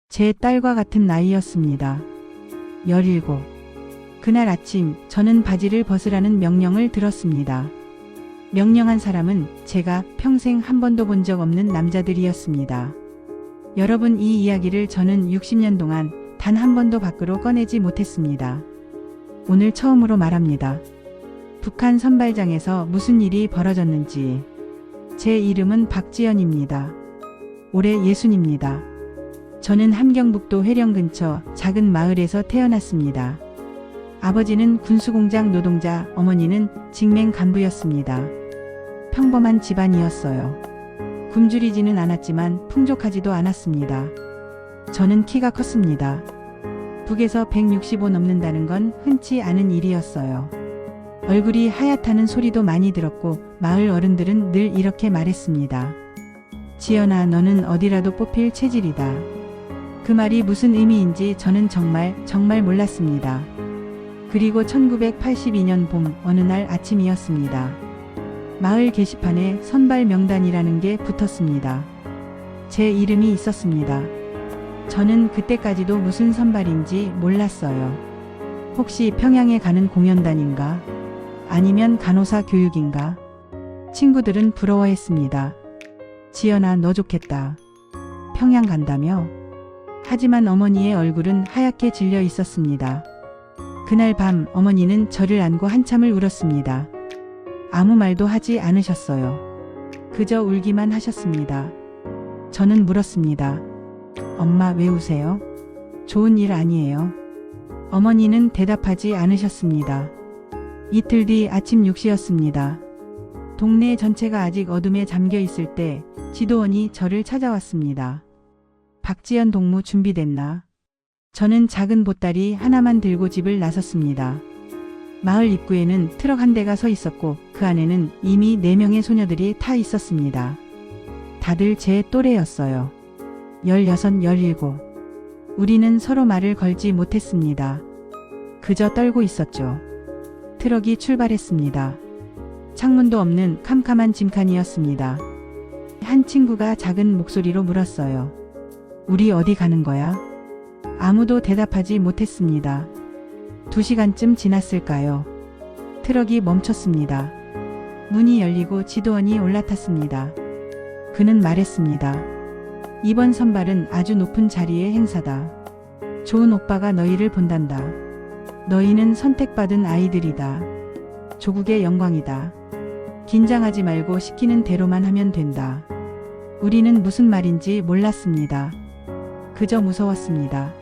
제 딸과 같은 나이였습니다. 17. 그날 아침 저는 바지를 벗으라는 명령을 들었습니다. 명령한 사람은 제가 평생 한 번도 본 적 없는 남자들이었습니다. 여러분, 이 이야기를 저는 60년 동안 단 한 번도 밖으로 꺼내지 못했습니다. 오늘 처음으로 말합니다. 북한 선발장에서 무슨 일이 벌어졌는지. 제 이름은 박지연입니다. 올해 60입니다. 저는 함경북도 회령 근처 작은 마을에서 태어났습니다. 아버지는 군수공장 노동자, 어머니는 직맹 간부였습니다. 평범한 집안이었어요. 굶주리지는 않았지만 풍족하지도 않았습니다. 저는 키가 컸습니다. 북에서 165 넘는다는 건 흔치 않은 일이었어요. 얼굴이 하얗다는 소리도 많이 들었고 마을 어른들은 늘 이렇게 말했습니다. 지연아, 너는 어디라도 뽑힐 체질이다. 그 말이 무슨 의미인지 저는 정말 몰랐습니다. 그리고 1982년 봄 어느 날 아침이었습니다. 마을 게시판에 선발 명단이라는 게 붙었습니다. 제 이름이 있었습니다. 저는 그때까지도 무슨 선발인지 몰랐어요. 혹시 평양에 가는 공연단인가? 아니면 간호사 교육인가? 친구들은 부러워했습니다. 지연아, 너 좋겠다. 평양 간다며? 하지만 어머니의 얼굴은 하얗게 질려 있었습니다. 그날 밤 어머니는 저를 안고 한참을 울었습니다. 아무 말도 하지 않으셨어요. 그저 울기만 하셨습니다. 저는 물었습니다. 엄마, 왜 우세요? 좋은 일 아니에요. 어머니는 대답하지 않으셨습니다. 이틀 뒤 아침 6시였습니다. 동네 전체가 아직 어둠에 잠겨 있을 때 지도원이 저를 찾아왔습니다. 박지연 동무 준비됐나? 저는 작은 보따리 하나만 들고 집을 나섰습니다. 마을 입구에는 트럭 한 대가 서 있었고 그 안에는 이미 4명의 소녀들이 타 있었습니다. 다들 제 또래였어요. 16, 17. 우리는 서로 말을 걸지 못했습니다. 그저 떨고 있었죠. 트럭이 출발했습니다. 창문도 없는 캄캄한 짐칸이었습니다. 한 친구가 작은 목소리로 물었어요. 우리 어디 가는 거야? 아무도 대답하지 못했습니다. 2시간쯤 지났을까요? 트럭이 멈췄습니다. 문이 열리고 지도원이 올라탔습니다. 그는 말했습니다. 이번 선발은 아주 높은 자리의 행사다. 좋은 오빠가 너희를 본단다. 너희는 선택받은 아이들이다. 조국의 영광이다. 긴장하지 말고 시키는 대로만 하면 된다. 우리는 무슨 말인지 몰랐습니다. 그저 무서웠습니다.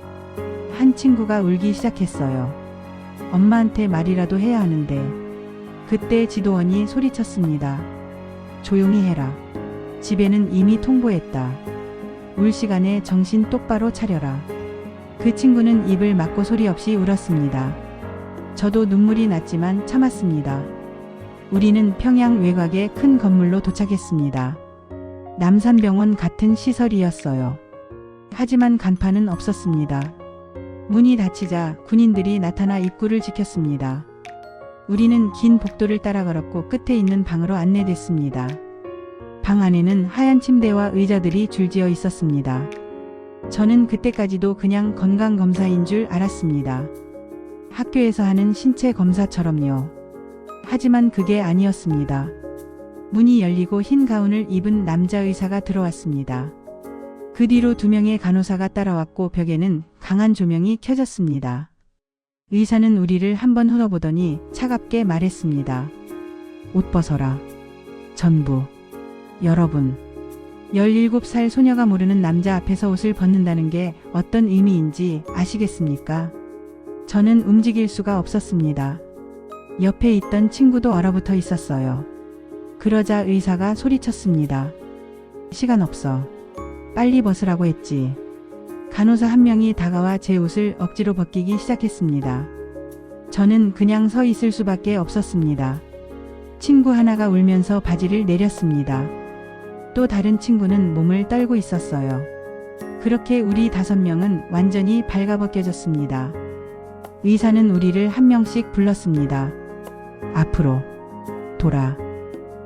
한 친구가 울기 시작했어요. 엄마한테 말이라도 해야 하는데. 그때 지도원이 소리쳤습니다. 조용히 해라. 집에는 이미 통보했다. 울 시간에 정신 똑바로 차려라. 그 친구는 입을 막고 소리 없이 울었습니다. 저도 눈물이 났지만 참았습니다. 우리는 평양 외곽의 큰 건물로 도착했습니다. 남산병원 같은 시설이었어요. 하지만 간판은 없었습니다. 문이 닫히자 군인들이 나타나 입구를 지켰습니다. 우리는 긴 복도를 따라 걸었고 끝에 있는 방으로 안내됐습니다. 방 안에는 하얀 침대와 의자들이 줄지어 있었습니다. 저는 그때까지도 그냥 건강검사인 줄 알았습니다. 학교에서 하는 신체 검사처럼요. 하지만 그게 아니었습니다. 문이 열리고 흰 가운을 입은 남자 의사가 들어왔습니다. 그 뒤로 2명의 간호사가 따라왔고 벽에는 강한 조명이 켜졌습니다. 의사는 우리를 한번 흘러보더니 차갑게 말했습니다. 옷 벗어라. 전부. 여러분. 17살 소녀가 모르는 남자 앞에서 옷을 벗는다는 게 어떤 의미인지 아시겠습니까? 저는 움직일 수가 없었습니다. 옆에 있던 친구도 얼어붙어 있었어요. 그러자 의사가 소리쳤습니다. 시간 없어. 빨리 벗으라고 했지. 간호사 한 명이 다가와 제 옷을 억지로 벗기기 시작했습니다. 저는 그냥 서 있을 수밖에 없었습니다. 친구 하나가 울면서 바지를 내렸습니다. 또 다른 친구는 몸을 떨고 있었어요. 그렇게 우리 5명은 완전히 발가벗겨졌습니다. 의사는 우리를 한 명씩 불렀습니다. 앞으로, 돌아,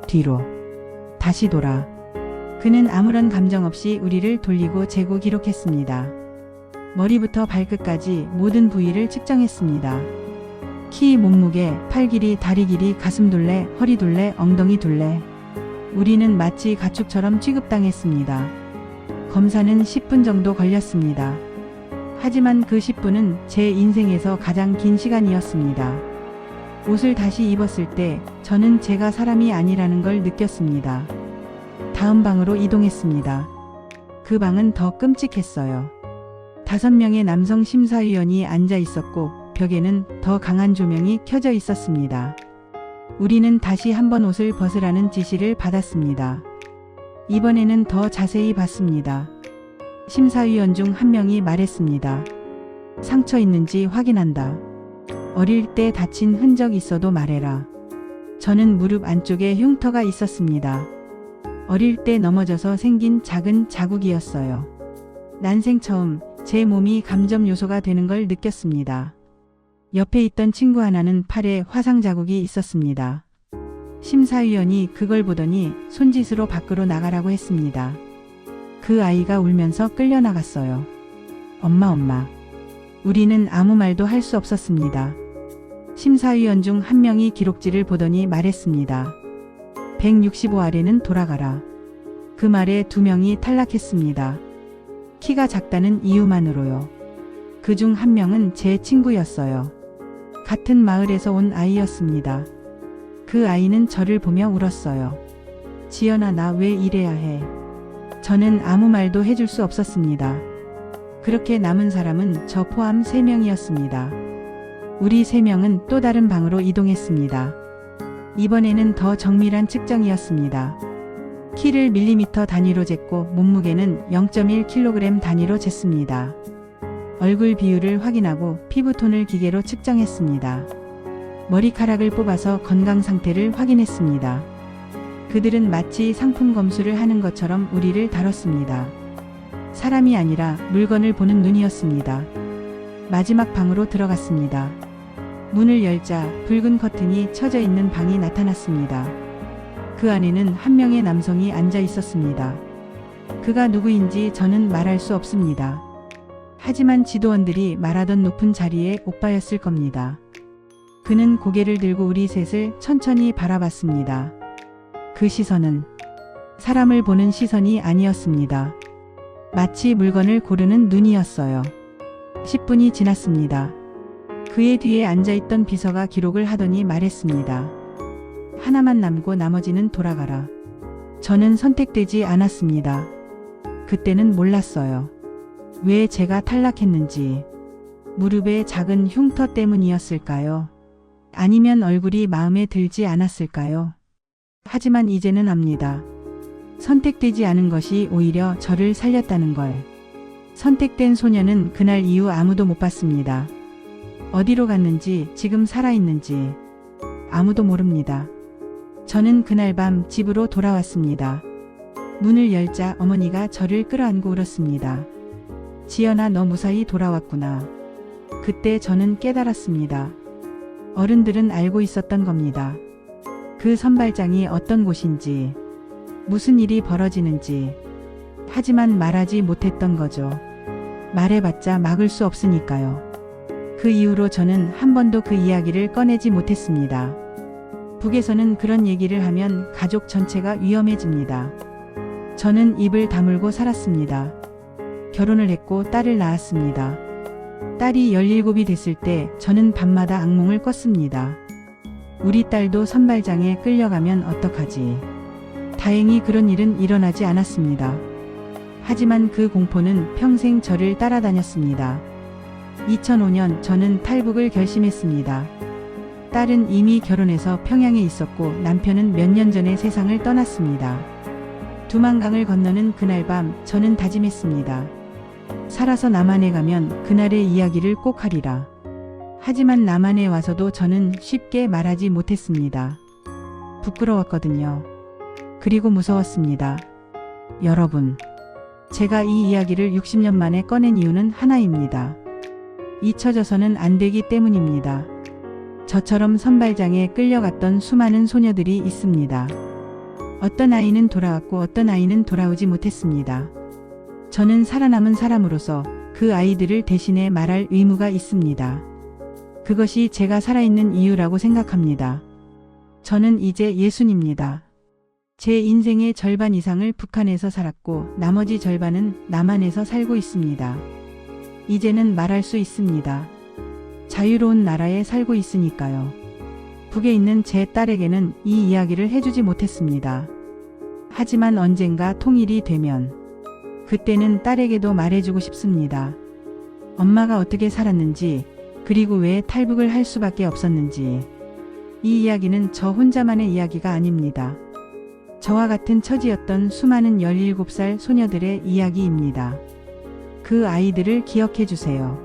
뒤로, 다시 돌아. 그는 아무런 감정 없이 우리를 돌리고 재고 기록했습니다. 머리부터 발끝까지 모든 부위를 측정했습니다. 키, 몸무게, 팔 길이, 다리 길이, 가슴 둘레, 허리 둘레, 엉덩이 둘레. 우리는 마치 가축처럼 취급당했습니다. 검사는 10분 정도 걸렸습니다. 하지만 그 10분은 제 인생에서 가장 긴 시간이었습니다. 옷을 다시 입었을 때 저는 제가 사람이 아니라는 걸 느꼈습니다. 다음 방으로 이동했습니다. 그 방은 더 끔찍했어요. 5명의 남성 심사위원이 앉아 있었고 벽에는 더 강한 조명이 켜져 있었습니다. 우리는 다시 한번 옷을 벗으라는 지시를 받았습니다. 이번에는 더 자세히 봤습니다. 심사위원 중 한 명이 말했습니다. 상처 있는지 확인한다. 어릴 때 다친 흔적 있어도 말해라. 저는 무릎 안쪽에 흉터가 있었습니다. 어릴 때 넘어져서 생긴 작은 자국이었어요. 난생 처음 제 몸이 감점 요소가 되는 걸 느꼈습니다. 옆에 있던 친구 하나는 팔에 화상 자국이 있었습니다. 심사위원이 그걸 보더니 손짓으로 밖으로 나가라고 했습니다. 그 아이가 울면서 끌려나갔어요. 엄마. 우리는 아무 말도 할 수 없었습니다. 심사위원 중 한 명이 기록지를 보더니 말했습니다. 165 아래는 돌아가라. 그 말에 2명이 탈락했습니다. 키가 작다는 이유만으로요. 그 중 한 명은 제 친구였어요. 같은 마을에서 온 아이였습니다. 그 아이는 저를 보며 울었어요. 지연아, 나 왜 이래야 해? 저는 아무 말도 해줄 수 없었습니다. 그렇게 남은 사람은 저 포함 3명이었습니다. 우리 3명은 또 다른 방으로 이동했습니다. 이번에는 더 정밀한 측정이었습니다. 키를 밀리미터 단위로 쟀고 몸무게는 0.1kg 단위로 쟀습니다. 얼굴 비율을 확인하고 피부톤을 기계로 측정했습니다. 머리카락을 뽑아서 건강 상태를 확인했습니다. 그들은 마치 상품 검수를 하는 것처럼 우리를 다뤘습니다. 사람이 아니라 물건을 보는 눈이었습니다. 마지막 방으로 들어갔습니다. 문을 열자 붉은 커튼이 쳐져 있는 방이 나타났습니다. 그 안에는 한 명의 남성이 앉아 있었습니다. 그가 누구인지 저는 말할 수 없습니다. 하지만 지도원들이 말하던 높은 자리에 오빠였을 겁니다. 그는 고개를 들고 우리 셋을 천천히 바라봤습니다. 그 시선은 사람을 보는 시선이 아니었습니다. 마치 물건을 고르는 눈이었어요. 10분이 지났습니다. 그의 뒤에 앉아있던 비서가 기록을 하더니 말했습니다. 하나만 남고 나머지는 돌아가라. 저는 선택되지 않았습니다. 그때는 몰랐어요. 왜 제가 탈락했는지. 무릎에 작은 흉터 때문이었을까요? 아니면 얼굴이 마음에 들지 않았을까요? 하지만 이제는 압니다. 선택되지 않은 것이 오히려 저를 살렸다는 걸. 선택된 소녀는 그날 이후 아무도 못 봤습니다. 어디로 갔는지, 지금 살아있는지 아무도 모릅니다. 저는 그날 밤 집으로 돌아왔습니다. 문을 열자 어머니가 저를 끌어안고 울었습니다. 지연아, 너 무사히 돌아왔구나. 그때 저는 깨달았습니다. 어른들은 알고 있었던 겁니다. 그 선발장이 어떤 곳인지, 무슨 일이 벌어지는지. 하지만 말하지 못했던 거죠. 말해봤자 막을 수 없으니까요. 그 이후로 저는 한 번도 그 이야기를 꺼내지 못했습니다. 북에서는 그런 얘기를 하면 가족 전체가 위험해집니다. 저는 입을 다물고 살았습니다. 결혼을 했고 딸을 낳았습니다. 딸이 17이 됐을 때 저는 밤마다 악몽을 꿨습니다. 우리 딸도 선발장에 끌려가면 어떡하지? 다행히 그런 일은 일어나지 않았습니다. 하지만 그 공포는 평생 저를 따라다녔습니다. 2005년 저는 탈북을 결심했습니다. 딸은 이미 결혼해서 평양에 있었고 남편은 몇 년 전에 세상을 떠났습니다. 두만강을 건너는 그날 밤 저는 다짐했습니다. 살아서 남한에 가면 그날의 이야기를 꼭 하리라. 하지만 남한에 와서도 저는 쉽게 말하지 못했습니다. 부끄러웠거든요. 그리고 무서웠습니다. 여러분, 제가 이 이야기를 60년 만에 꺼낸 이유는 하나입니다. 잊혀져서는 안 되기 때문입니다. 저처럼 선발장에 끌려갔던 수많은 소녀들이 있습니다. 어떤 아이는 돌아왔고 어떤 아이는 돌아오지 못했습니다. 저는 살아남은 사람으로서 그 아이들을 대신해 말할 의무가 있습니다. 그것이 제가 살아있는 이유라고 생각합니다. 저는 이제 60입니다. 제 인생의 절반 이상을 북한에서 살았고 나머지 절반은 남한에서 살고 있습니다. 이제는 말할 수 있습니다. 자유로운 나라에 살고 있으니까요. 북에 있는 제 딸에게는 이 이야기를 해주지 못했습니다. 하지만 언젠가 통일이 되면 그때는 딸에게도 말해주고 싶습니다. 엄마가 어떻게 살았는지, 그리고 왜 탈북을 할 수밖에 없었는지. 이 이야기는 저 혼자만의 이야기가 아닙니다. 저와 같은 처지였던 수많은 17살 소녀들의 이야기입니다. 그 아이들을 기억해 주세요.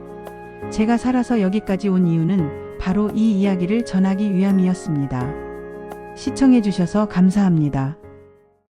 제가 살아서 여기까지 온 이유는 바로 이 이야기를 전하기 위함이었습니다. 시청해 주셔서 감사합니다.